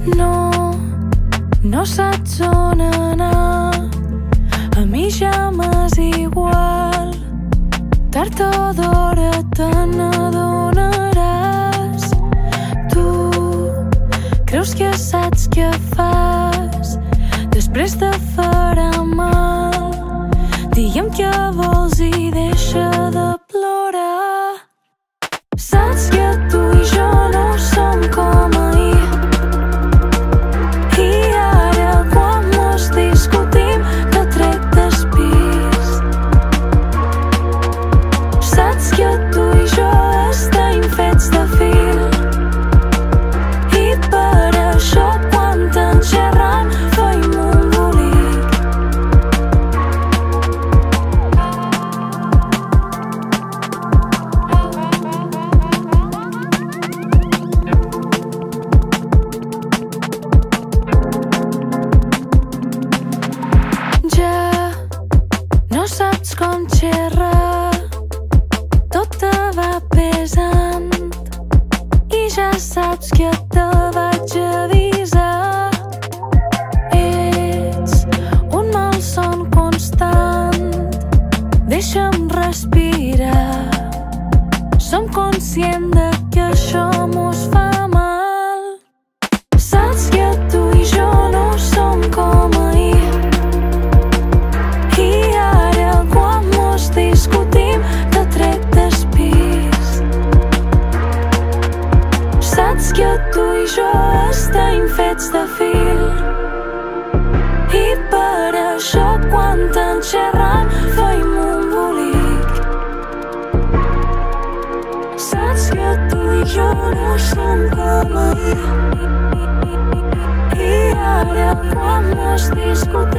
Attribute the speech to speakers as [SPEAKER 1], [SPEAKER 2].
[SPEAKER 1] No saps on anar, a mi ja m'és igual. Tard o d'hora te n'adonaràs. Tu creus que saps què fas, després te farà mal. Digue'm què vols i deixa de plorar. Saps que tu i jo no som com ahir, i ara quan mos discutim te trec del pis. Saps que tu i jo estem fets de fil, i per això quan t'en xerrant feim un bolic. Ja no saps com xerrar, tot te va pesant, i ja saps que te vaig avisar. Ets un malson constant, deixa'm respirar. Som conscient de que això mos fa mal. Saps que tu i jo no som com ahir, i ara quan mos discutim te trec del pis. Saps que tu i jo estem fets de fil, i per això quan t'en xerrant feim un bolic. Saps que tu i jo no som com ahir, i ara quan mos discutim